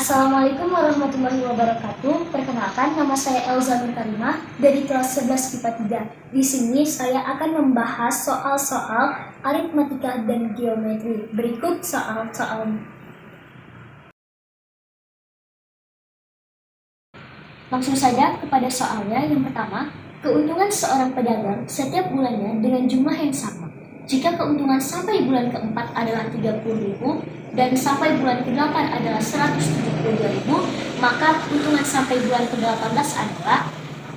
Assalamualaikum warahmatullahi wabarakatuh. Perkenalkan, nama saya Elza Nur Karimah dari kelas 11 IPA 3. Di sini saya akan membahas soal-soal aritmatika dan geometri. Berikut soal-soal. Langsung saja kepada soalnya. Yang pertama, keuntungan seorang pedagang setiap bulannya dengan jumlah yang sama. Jika keuntungan sampai bulan keempat adalah 30.000 dan sampai bulan ke-8 adalah 172.000, maka keuntungan sampai bulan ke-18 adalah,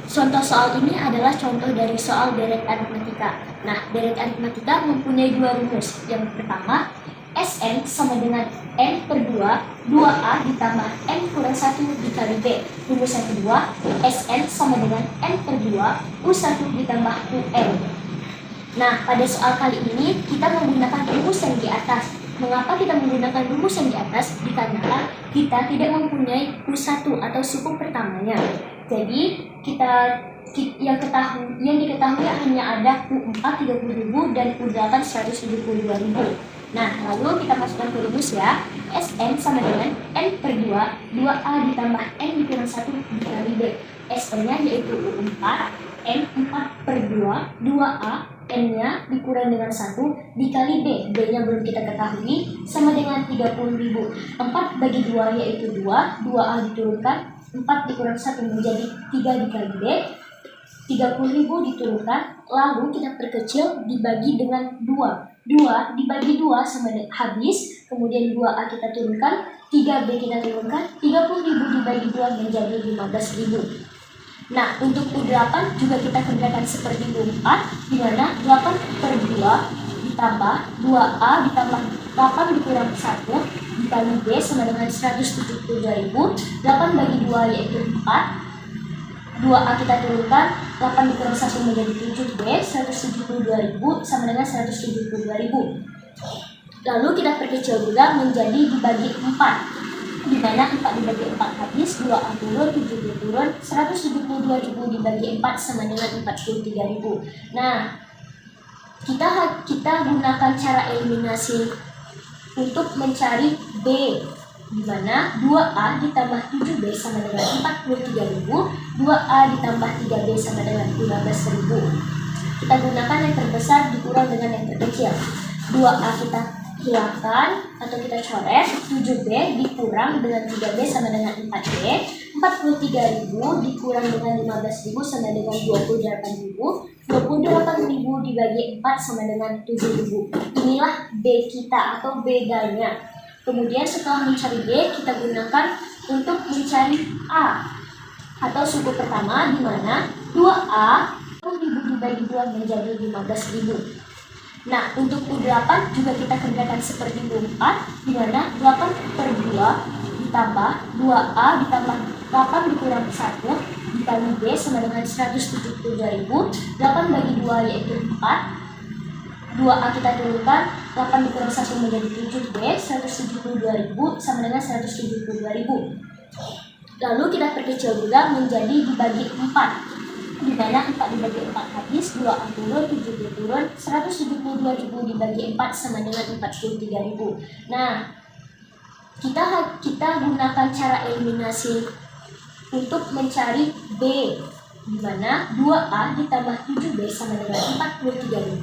contoh soal ini adalah contoh dari soal deret aritmatika. Nah, deret aritmatika mempunyai dua rumus. Yang pertama, Sn sama dengan N per 2, 2A ditambah N kurang 1 dikali B. Rumus yang kedua, Sn sama dengan N per 2, U1 ditambah UN. Nah, pada soal kali ini kita menggunakan rumus yang di atas. Mengapa kita menggunakan rumus yang di atas? Dikarenakan kita tidak mempunyai U1 atau suku pertamanya. Jadi, yang diketahui hanya ada U4 30.000 dan U8 172.000. Nah, lalu kita masukkan ke rumus ya. Sn sama dengan N per 2, 2A ditambah N dikurang 1 dikali B. Sn-nya yaitu U4, N 4 per 2, 2A, N-nya dikurang dengan 1 dikali B. B-nya belum kita ketahui, sama dengan 30.000. 4 bagi 2 yaitu 2, 2A diturunkan, 4 dikurang 1 menjadi 3 dikali B. 30.000 diturunkan, lalu kita perkecil dibagi dengan 2. 2 dibagi 2 sama dengan habis, kemudian 2A kita turunkan, 3B kita turunkan, 30.000 dibagi 2 menjadi 15.000. Nah, untuk U8 juga kita kerjakan seperti U4, di mana 8 per 2 ditambah 2A ditambah 8 dikurang 1 dikali B sama dengan 172.000. 8 bagi 2 yaitu 4. 2A kita turunkan, 8 dikurang 1 menjadi 7B, 172.000 sama dengan 172.000. Lalu kita perkecil juga menjadi dibagi 4. Di mana 4 dibagi 4 habis, 2A turun, 7B turun, 172.000 dibagi 4 sama dengan 43.000. Nah, kita gunakan cara eliminasi untuk mencari B, di mana 2A ditambah 7B sama dengan 43.000, 2A ditambah 3B sama dengan 15.000. Kita gunakan yang terbesar dikurang dengan yang terkecil. 2A kita hilangkan atau kita coret, 7B dikurang dengan 3B sama dengan 4B, 43.000 dikurang dengan 15.000 sama dengan 28.000, 28.000 dibagi 4 sama dengan 7.000. Inilah B kita atau B-nya. Kemudian setelah mencari B, kita gunakan untuk mencari A atau suku pertama, di mana 2A 10.000 dibagi 2 menjadi 15.000. Nah, untuk U8 juga kita kerjakan seperti U4, di mana 8 per 2 ditambah 2A ditambah 8 dikurang 1 dikali B sama dengan 172.000. 8 bagi 2 yaitu 4. 2A kita turunkan, 8 dikurang 1 menjadi 7B, 172.000 sama dengan 172.000. Lalu kita perkecil juga menjadi dibagi 4. Di mana 4 dibagi 4 habis, 2A turun, 7B turun, 172.000 dibagi 4 sama dengan 43.000. Nah, kita gunakan cara eliminasi untuk mencari B, di mana 2A ditambah 7B sama dengan 43.000,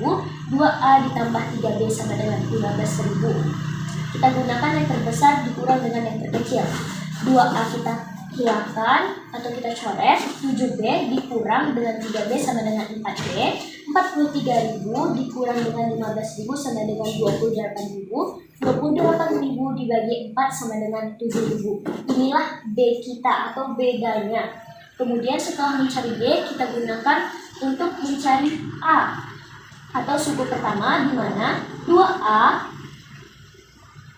2A ditambah 3B sama dengan 15.000. Kita gunakan yang terbesar dikurang dengan yang terkecil. 2A kita hilangkan atau kita coret, 7B dikurang dengan 3B sama dengan 4B, 43.000 dikurang dengan 15.000 sama dengan 28.000, 28.000 dibagi 4 sama dengan 7.000. Inilah B kita atau B-nya. Kemudian setelah mencari B, kita gunakan untuk mencari A atau suku pertama, di mana 2A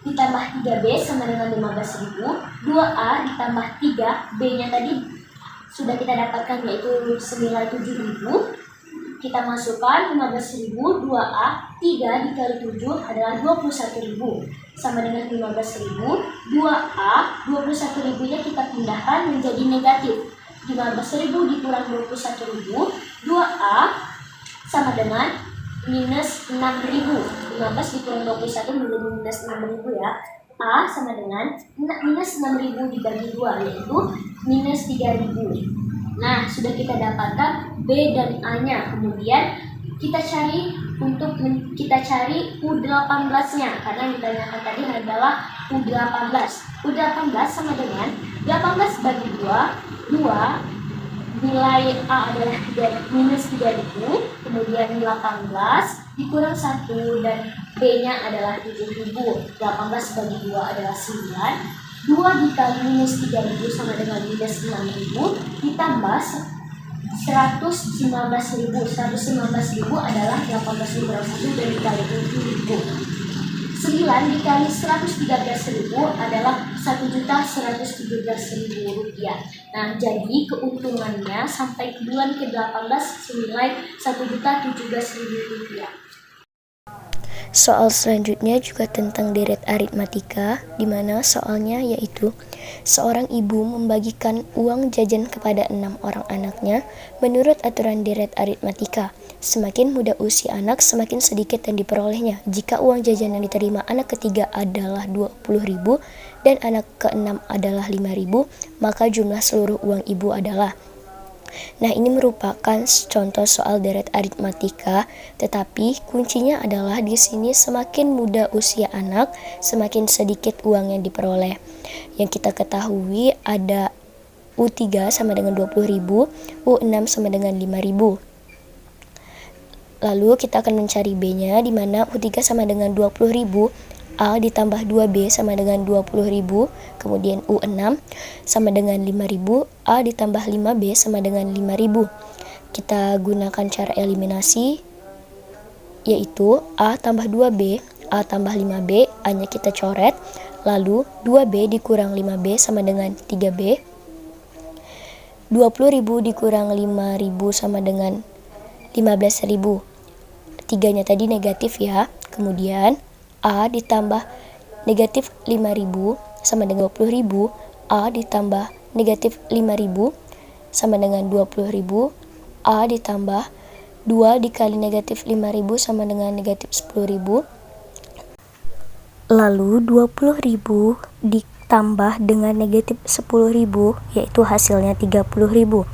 ditambah 3B sama dengan 15.000, 2A ditambah 3, B-nya tadi sudah kita dapatkan yaitu 97.000. Kita masukkan 15.000, 2A, 3 dikali 7 adalah 21.000 sama dengan 15.000. 2A, 21.000-nya kita pindahkan menjadi negatif. 15.000 dikurang 21.000, 2A sama dengan minus 6.000. 15 dikurang 21 menjadi minus 6.000 ya. A sama dengan minus 6.000 dibagi 2, yaitu minus 3.000. Nah, sudah kita dapatkan B dan A-nya. Kemudian kita cari U18-nya, karena yang ditanyakan tadi adalah U18. U18 sama dengan 18 bagi 2, nilai A adalah minus 3.000, kemudian 18 dikurang 1 dan B-nya adalah 7.000. 18 bagi 2 adalah 9. 2 dikali minus 3.000 sama dengan minus 6.000 ditambah 115.000. 115.000 adalah 18 kurang 1 dan dikali 7.000. 9 dikali 113.000 adalah 1.117.000 rupiah. Nah, jadi keuntungannya sampai ke bulan ke-18 senilai 1.017.000 rupiah. Soal selanjutnya juga tentang deret aritmatika, di mana soalnya yaitu seorang ibu membagikan uang jajan kepada 6 orang anaknya menurut aturan deret aritmatika. Semakin muda usia anak, semakin sedikit yang diperolehnya. Jika uang jajan yang diterima anak ketiga adalah 20.000 dan anak keenam adalah 5.000, maka jumlah seluruh uang ibu adalah. Nah, ini merupakan contoh soal deret aritmatika, tetapi kuncinya adalah di sini semakin muda usia anak, semakin sedikit uang yang diperoleh. Yang kita ketahui ada U3 sama dengan 20.000, U6 sama dengan 5.000. Lalu kita akan mencari B-nya, di mana U3 sama dengan 20.000, A ditambah 2B sama dengan 20.000, kemudian U6 sama dengan 5.000, A ditambah 5B sama dengan 5.000. Kita gunakan cara eliminasi, yaitu A tambah 2B, A tambah 5B, A-nya kita coret, lalu 2B dikurang 5B sama dengan 3B, 20.000 dikurang 5.000 sama dengan 15.000. 3-nya tadi negatif ya, kemudian A ditambah negatif 5.000 sama dengan 20.000, A ditambah negatif 5.000 sama dengan 20.000, A ditambah 2 dikali negatif 5.000 sama dengan negatif 10.000, lalu 20.000 ditambah dengan negatif 10.000, yaitu hasilnya 30.000.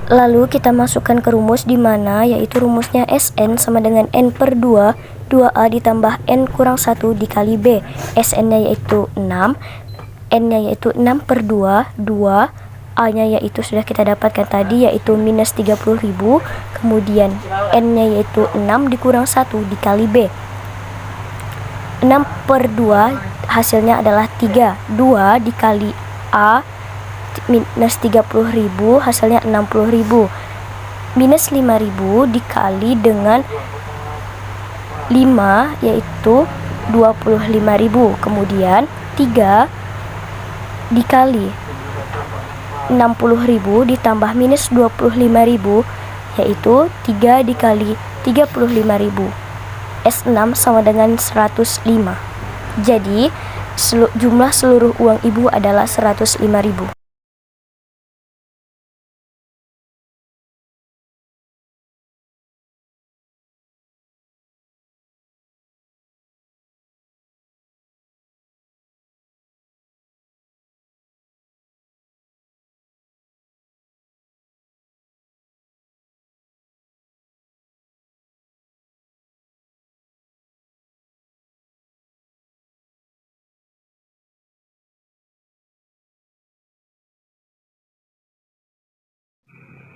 Lalu kita masukkan ke rumus, di mana yaitu rumusnya Sn sama dengan N per 2, 2A ditambah N kurang 1 dikali B. Sn-nya yaitu 6, N-nya yaitu 6 per 2, 2, A-nya yaitu sudah kita dapatkan tadi yaitu minus 30.000, kemudian N-nya yaitu 6 dikurang 1 dikali B. 6 per 2 hasilnya adalah 3, 2 dikali A minus 30.000 hasilnya 60.000, minus 5.000 dikali dengan 5 yaitu 25.000, kemudian 3 dikali 60.000 ditambah minus 25.000 yaitu 3 dikali 35.000. S6 sama dengan 105. Jadi jumlah seluruh uang ibu adalah 105.000.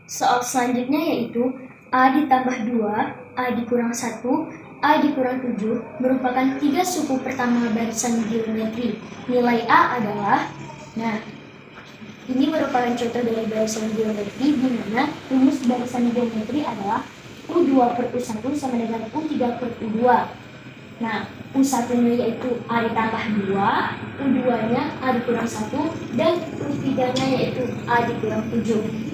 Soal selanjutnya yaitu A ditambah 2, A dikurang 1, A dikurang 7 merupakan 3 suku pertama barisan geometri. Nilai A adalah, nah ini merupakan contoh dari barisan geometri, di mana rumus barisan geometri adalah U2 per U1 sama dengan U3 per U2. Nah, U1-nya yaitu A ditambah 2, U2-nya A dikurang 1, dan U3-nya yaitu A dikurang 7.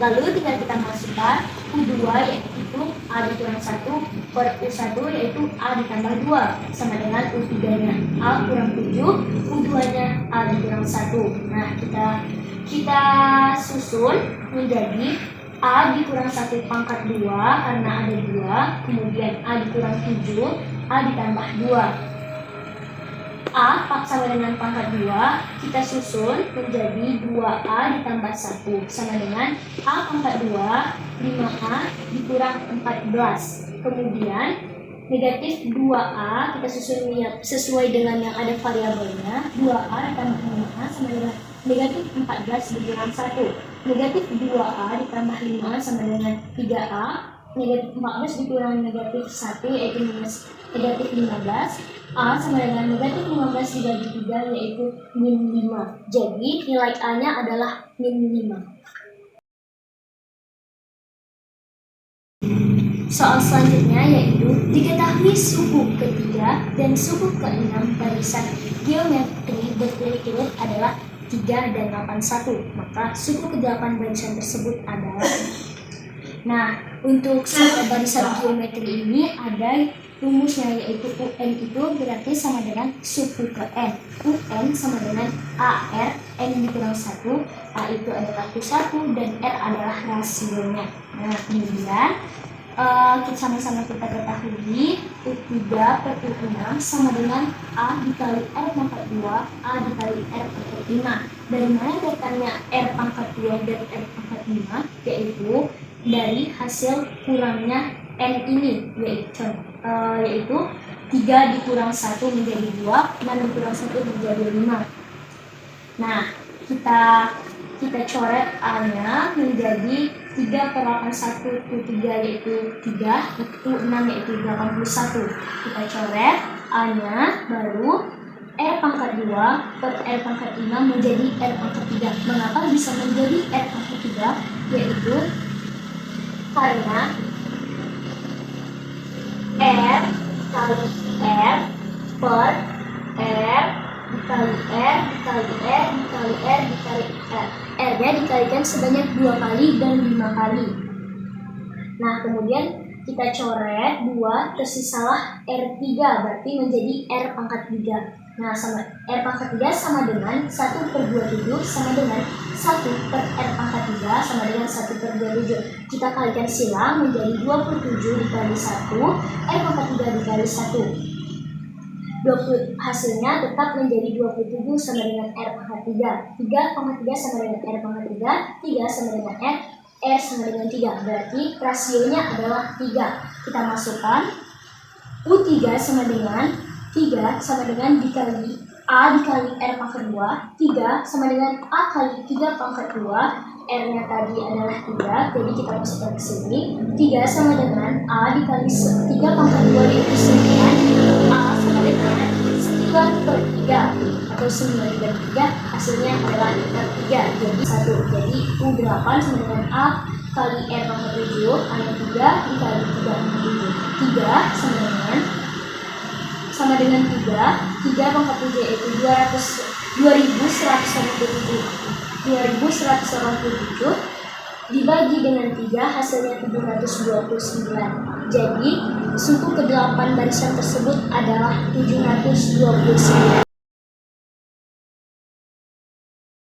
Lalu tinggal kita masukkan U2 yaitu A dikurang 1 per U1 yaitu A ditambah 2 sama dengan U3-nya A kurang 7, U2-nya A dikurang 1. Nah, kita susun menjadi A dikurang 1 pangkat 2 karena ada 2, kemudian A dikurang 7, A ditambah 2. A sama dengan pangkat 2, kita susun menjadi 2A ditambah 1 sama dengan A pangkat 2, 5A dikurang 14. Kemudian negatif 2A kita susun sesuai dengan yang ada variabelnya. 2A ditambah 5A sama dengan negatif 14 dikurang 1. Negatif 2A ditambah 5 sama dengan 3A. Negatif 14 dikurang negatif 1 yaitu negatif 15. A sama dengan negatif 15 dibagi 3 yaitu min 5. Jadi nilai A nya adalah min 5. Soal selanjutnya yaitu diketahui suku ketiga dan suku keenam barisan geometri berturut-turut adalah 3 dan 81. Maka suku ke-8 barisan tersebut adalah. Nah, untuk barisan geometri ini ada rumusnya yaitu UN itu berarti sama dengan suku ke N. UN sama dengan AR, N dikurang 1, A itu adalah Q1 dan R adalah rasionya. Nah, kemudian kita sama-sama kita ketahui U3 per U6 sama dengan A dikali R pangkat 2, A dikali R pangkat 5. Dari mana datangnya R pangkat 2 dan R pangkat 5? Yaitu dari hasil kurangnya N ini, yaitu 3 dikurang 1 menjadi 2, 6 dikurang 1 menjadi 5. Nah, kita coret A-nya menjadi 3 per 81 Q3 yaitu 3, Q6 yaitu 81. Kita coret A-nya, baru R pangkat 2 per R pangkat 5 menjadi R pangkat 3. Mengapa bisa menjadi R pangkat 3? Yaitu karena R kali R per R dikali R dikali R dikali R dikali R. R-nya dikalikan sebanyak 2 kali dan 5 kali. Nah, kemudian kita coret 2, tersisalah R3, berarti menjadi R pangkat 3. Nah, sama R pangkat 3 sama dengan 1 per 27 sama dengan 1 per R pangkat 3 sama dengan 1 per 27. Kita kalikan silang menjadi 27 dikali 1, R pangkat 3 dikali 1. Hasilnya tetap menjadi 27 sama dengan R pangkat 3. 3 pangkat 3 sama dengan R pangkat 3, 3 sama dengan R, R sama dengan 3. Berarti rasionya adalah 3. Kita masukkan U3 sama dengan 3 sama dengan dikali A dikali R pangkat 2, 3 sama dengan A kali 3 pangkat 2, R-nya tadi adalah 3, jadi kita masukkan ke sini. 3 sama dengan A dikali 3 pangkat 2 yaitu 9, A sama dengan 9 per 3 atau 9 per 3, hasilnya adalah 3, jadi 1. Jadi U8 sama dengan A kali R pangkat 7, A yang 3 dikali 3 pangkat 7. 3 sama dengan 3 pangkat 7 yaitu 2187 dibagi dengan 3 hasilnya 729. Jadi suku ke-8 barisan tersebut adalah 729.